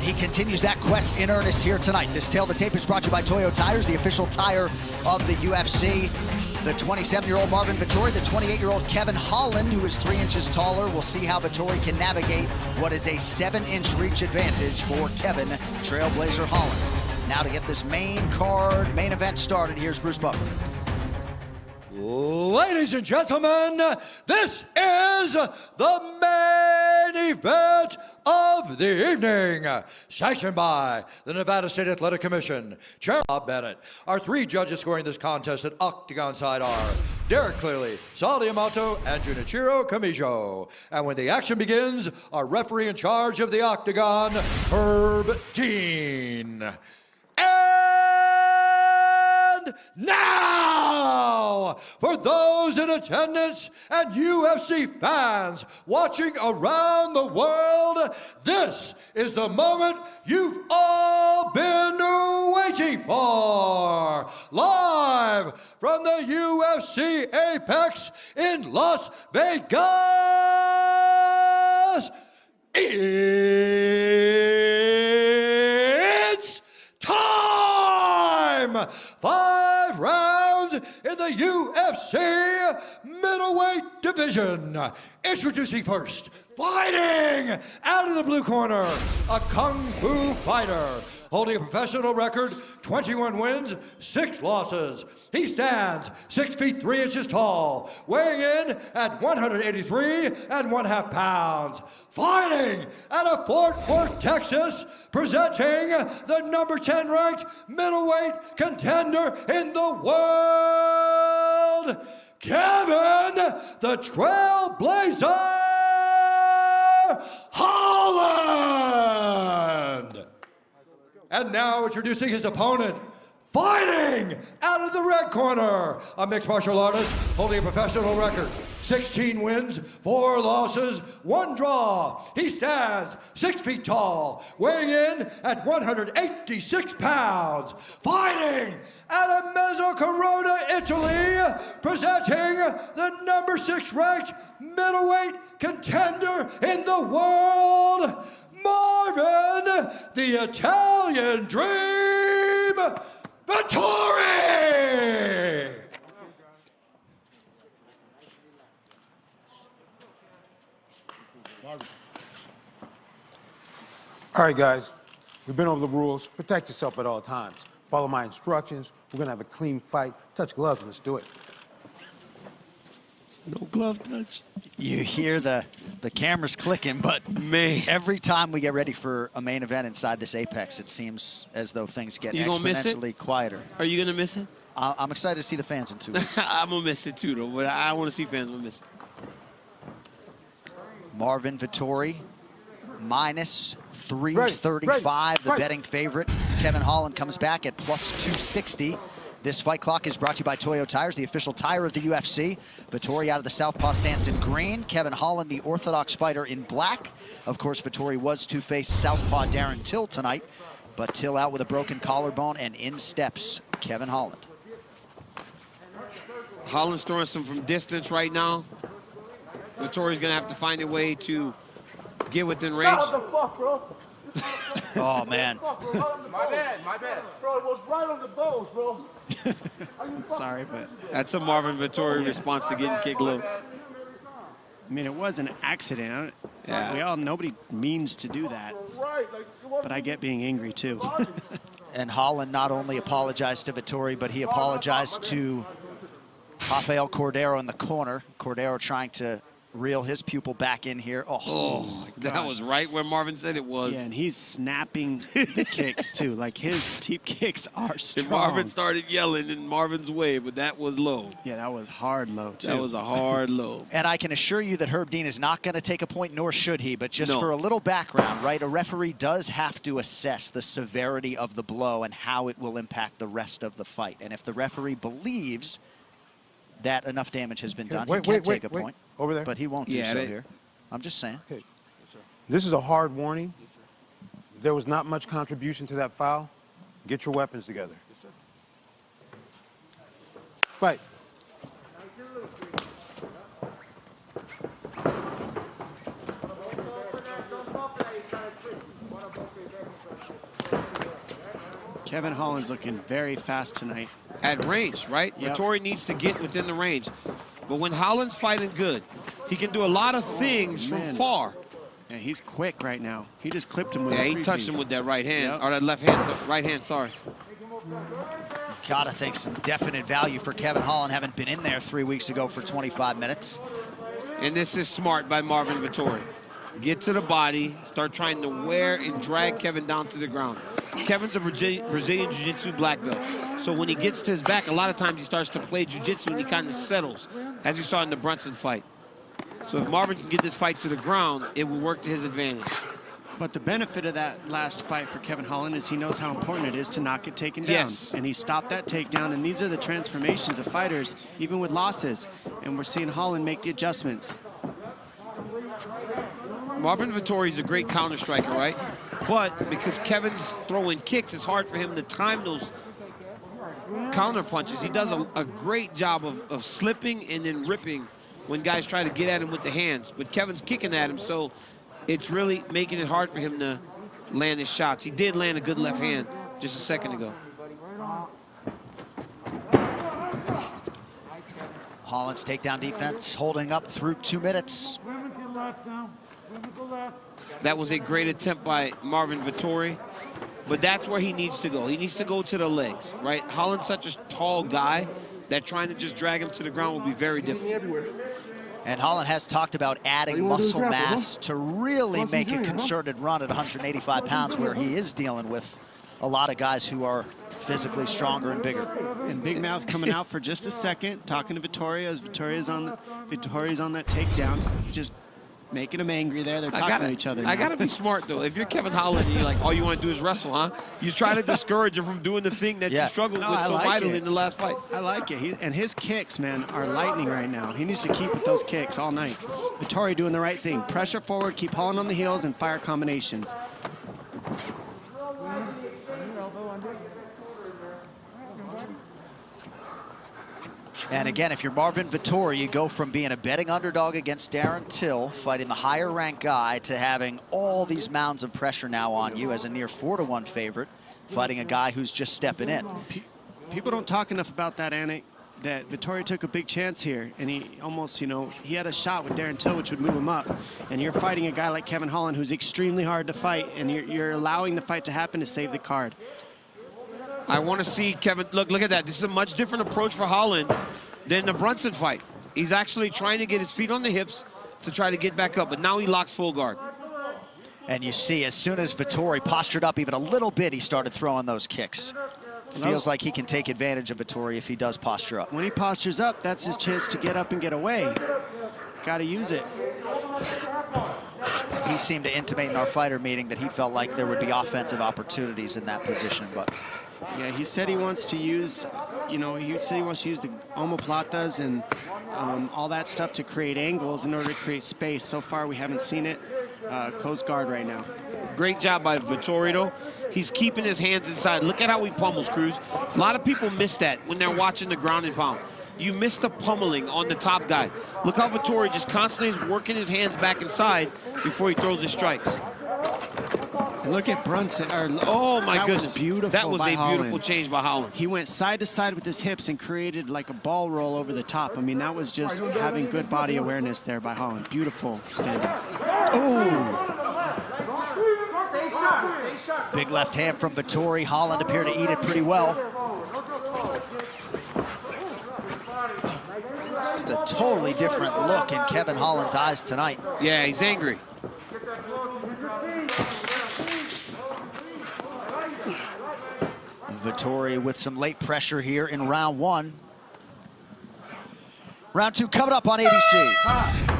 he continues that quest in earnest here tonight. This Tail of the Tape is brought to you by Toyo Tires, the official tire of the UFC. The 27-year-old Marvin Vettori, the 28-year-old Kevin Holland, who is 3 inches taller. We'll see how Vettori can navigate what is a 7-inch reach advantage for Kevin Trailblazer Holland. Now to get this main event started, here's Bruce Buffer. Ladies and gentlemen, this is the main event of the evening, sanctioned by the Nevada State Athletic Commission. Chairman Bob Bennett. Our 3 judges scoring this contest at octagon side are Derek Clearly, Sal Diamato, and Junichiro Kamijo. And when the action begins, our referee in charge of the octagon, Herb Dean. And now, for those in attendance and UFC fans watching around the world, this is the moment you've all been waiting for. Live from the UFC Apex in Las Vegas, it's time! 5 rounds in the UFC middleweight division. Introducing first, fighting out of the blue corner, a kung fu fighter holding a professional record, 21 wins, 6 losses. He stands 6 feet 3 inches tall, weighing in at 183.5 pounds. Fighting out of Fort Worth, Texas, presenting the number 10 ranked middleweight contender in the world, Kevin the Trailblazer Holland. And now introducing his opponent, fighting out of the red corner, a mixed martial artist holding a professional record, 16 wins, 4 losses, 1 draw. He stands 6 feet tall, weighing in at 186 pounds. Fighting out of Mezzocorona, Italy, presenting the number 6 ranked middleweight contender in the world, Marvin, the Italian Dream, vettori! All right, guys, we've been over the rules. Protect yourself at all times. Follow my instructions. We're gonna have a clean fight. Touch gloves, let's do it. No glove touch. You hear the cameras clicking, but man, every time we get ready for a main event inside this Apex, it seems as though things get exponentially quieter. Are you gonna miss it? I'm excited to see the fans in 2 weeks. I'm gonna miss it too, though. But I want to see fans. I'm miss it. Marvin Vettori, minus 335, the betting favorite. Kevin Holland comes back at plus 260. This fight clock is brought to you by Toyo Tires, the official tire of the UFC. Vettori out of the southpaw stands in green. Kevin Holland, the orthodox fighter, in black. Of course, Vettori was to face southpaw Darren Till tonight, but Till out with a broken collarbone, and in steps Kevin Holland. Holland's throwing some from distance right now. Vettori's gonna have to find a way to get within range. What the fuck, bro? Oh, man. My bad. Bro, it was right on the balls, bro. Sorry, but That's a Marvin Vettori response to getting kicked low. I mean, it was an accident. Yeah. Nobody means to do that, but I get being angry too. And Holland not only apologized to Vettori, but he apologized to Rafael Cordero in the corner. Cordero trying to reel his pupil back in here. Oh, that was right where Marvin said it was. Yeah, and he's snapping the kicks too. Like, his deep kicks are strong. And Marvin started yelling in Marvin's way, but that was low. Yeah, that was hard low too. That was a hard low. And I can assure you that Herb Dean is not going to take a point, nor should he. But just for a little background, right, a referee does have to assess the severity of the blow and how it will impact the rest of the fight. And if the referee believes that enough damage has been done, he can take a point. Over there. But he won't do so here. I'm just saying. Okay. This is a hard warning. There was not much contribution to that foul. Get your weapons together. Fight. Kevin Holland's looking very fast tonight. At range, right? Yep. Vettori needs to get within the range. But when Holland's fighting good, he can do a lot of things from far. Yeah, he's quick right now. He just clipped him with Yeah, a he touched him with that right hand, Yep. or that left hand, right hand, sorry. Gotta think some definite value for Kevin Holland, having been in there 3 weeks ago for 25 minutes. And this is smart by Marvin Vettori. Get to the body, start trying to wear and drag Kevin down to the ground. Kevin's a Brazilian Jiu-Jitsu black belt. So when he gets to his back, a lot of times he starts to play Jiu-Jitsu and he kind of settles, as we saw in the Brunson fight. So if Marvin can get this fight to the ground, it will work to his advantage. But the benefit of that last fight for Kevin Holland is he knows how important it is to not get taken down. Yes. And he stopped that takedown, and these are the transformations of fighters, even with losses. And we're seeing Holland make the adjustments. Marvin Vettori is a great counter striker, right? But because Kevin's throwing kicks, it's hard for him to time those counter punches. He does a great job of slipping and then ripping when guys try to get at him with the hands. But Kevin's kicking at him, so it's really making it hard for him to land his shots. He did land a good left hand just a second ago. Holland's takedown defense holding up through 2 minutes. That was a great attempt by Marvin Vettori, but that's where he needs to go. He needs to go to the legs, right? Holland's such a tall guy that trying to just drag him to the ground will be very difficult. And Holland has talked about adding muscle mass to really make a concerted run at 185 pounds, where he is dealing with a lot of guys who are physically stronger and bigger. And Big Mouth coming out for just a second, talking to Vettori as Vettori's on that takedown, just making him angry there. They're talking to each other now. I gotta be smart though. If you're Kevin Holland and you're like, all you want to do is wrestle, huh? You try to discourage him from doing the thing that you struggled with so mightily in the last fight. I like it. And his kicks, man, are lightning right now. He needs to keep with those kicks all night. Vettori doing the right thing. Pressure forward, keep Holland on the heels, and fire combinations. And again, if you're Marvin Vettori, you go from being a betting underdog against Darren Till, fighting the higher ranked guy, to having all these mounds of pressure now on you as a near 4-to-1 favorite, fighting a guy who's just stepping in. People don't talk enough about that, Anik, that Vettori took a big chance here, and he almost, he had a shot with Darren Till, which would move him up. And you're fighting a guy like Kevin Holland, who's extremely hard to fight, and you're allowing the fight to happen to save the card. I want to see Kevin, look at that. This is a much different approach for Holland than the Brunson fight. He's actually trying to get his feet on the hips to try to get back up, but now he locks full guard. And you see, as soon as Vettori postured up even a little bit, he started throwing those kicks. Feels like he can take advantage of Vettori if he does posture up. When he postures up, that's his chance to get up and get away. Got to use it. He seemed to intimate in our fighter meeting that he felt like there would be offensive opportunities in that position, but... Yeah, he said he wants to use, he said he wants to use the omoplatas and all that stuff to create angles in order to create space. So far, we haven't seen it. Closed guard right now. Great job by Vettori, though. He's keeping his hands inside. Look at how he pummels, Cruz. A lot of people miss that when they're watching the ground and pound. You miss the pummeling on the top guy. Look how Vettori just constantly is working his hands back inside before he throws his strikes. And look at Brunson. Oh, my goodness. That was beautiful. That was by a Holland. beautiful change by Holland. He went side to side with his hips and created like a ball roll over the top. I mean, that was just having good body awareness there by Holland. Beautiful stand-up. Ooh! Big left hand from Vettori. Holland appeared to eat it pretty well. Just a totally different look in Kevin Holland's eyes tonight. Yeah, he's angry. Vettori with some late pressure here in round one. Round two coming up on ABC.